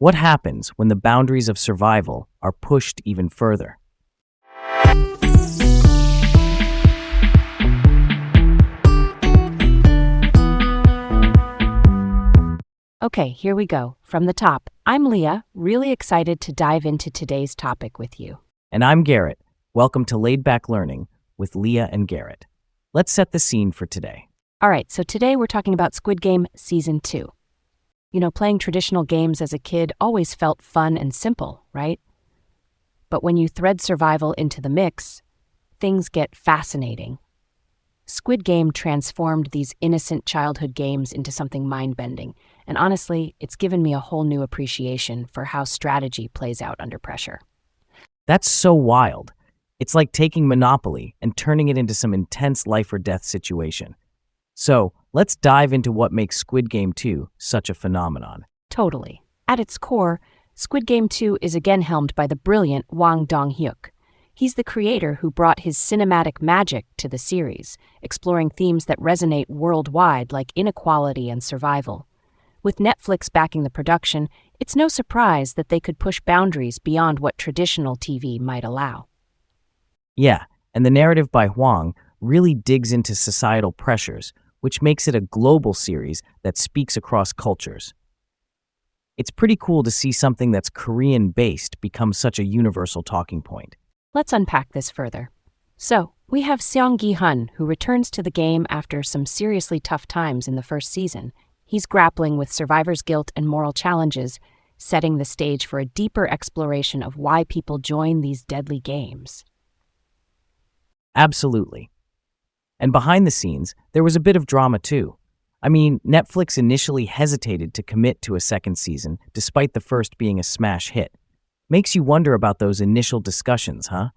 What happens when the boundaries of survival are pushed even further? Okay, here we go. From the top, I'm Leah, really excited to dive into today's topic with you. And I'm Garrett. Welcome to Laid Back Learning with Leah and Garrett. Let's set the scene for today. All right, so today we're talking about Squid Game Season 2. Playing traditional games as a kid always felt fun and simple, right? But when you thread survival into the mix, things get fascinating. Squid Game transformed these innocent childhood games into something mind-bending, and honestly, it's given me a whole new appreciation for how strategy plays out under pressure. That's so wild. It's like taking Monopoly and turning it into some intense life-or-death situation. So, let's dive into what makes Squid Game 2 such a phenomenon. Totally. At its core, Squid Game 2 is again helmed by the brilliant Hwang Dong-hyuk. He's the creator who brought his cinematic magic to the series, exploring themes that resonate worldwide like inequality and survival. With Netflix backing the production, it's no surprise that they could push boundaries beyond what traditional TV might allow. Yeah, and the narrative by Hwang really digs into societal pressures, which makes it a global series that speaks across cultures. It's pretty cool to see something that's Korean-based become such a universal talking point. Let's unpack this further. So, we have Seong Gi-hun, who returns to the game after some seriously tough times in the first season. He's grappling with survivor's guilt and moral challenges, setting the stage for a deeper exploration of why people join these deadly games. Absolutely. And behind the scenes, there was a bit of drama too. Netflix initially hesitated to commit to a second season, despite the first being a smash hit. Makes you wonder about those initial discussions, huh?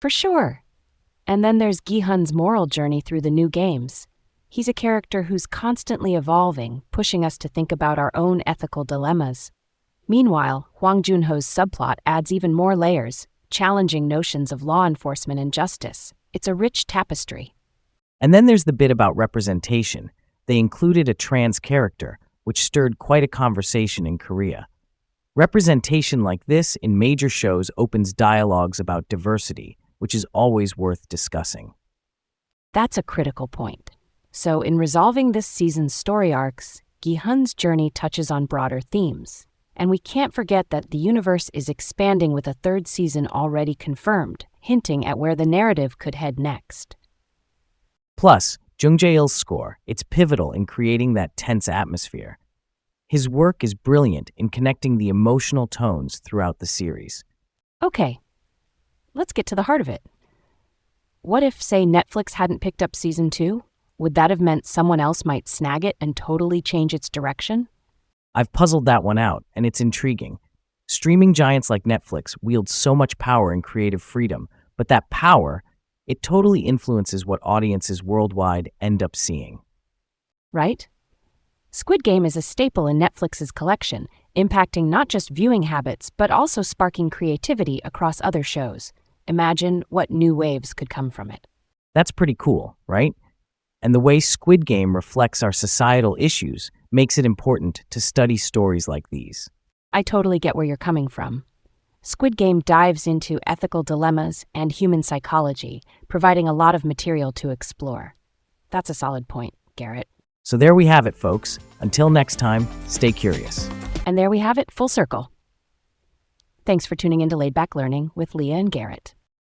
For sure. And then there's Gi-hun's moral journey through the new games. He's a character who's constantly evolving, pushing us to think about our own ethical dilemmas. Meanwhile, Hwang Joon-ho's subplot adds even more layers, challenging notions of law enforcement and justice. It's a rich tapestry. And then there's the bit about representation. They included a trans character, which stirred quite a conversation in Korea. Representation like this in major shows opens dialogues about diversity, which is always worth discussing. That's a critical point. So, in resolving this season's story arcs, Gi-hun's journey touches on broader themes. And we can't forget that the universe is expanding with a third season already confirmed, hinting at where the narrative could head next. Plus, Jung Jae-il's score, it's pivotal in creating that tense atmosphere. His work is brilliant in connecting the emotional tones throughout the series. Okay, let's get to the heart of it. What if, say, Netflix hadn't picked up Season 2? Would that have meant someone else might snag it and totally change its direction? I've puzzled that one out, and it's intriguing. Streaming giants like Netflix wield so much power and creative freedom, but that power, it totally influences what audiences worldwide end up seeing. Right? Squid Game is a staple in Netflix's collection, impacting not just viewing habits, but also sparking creativity across other shows. Imagine what new waves could come from it. That's pretty cool, right? And the way Squid Game reflects our societal issues makes it important to study stories like these. I totally get where you're coming from. Squid Game dives into ethical dilemmas and human psychology, providing a lot of material to explore. That's a solid point, Garrett. So there we have it, folks. Until next time, stay curious. And there we have it, full circle. Thanks for tuning in to Laid Back Learning with Leah and Garrett.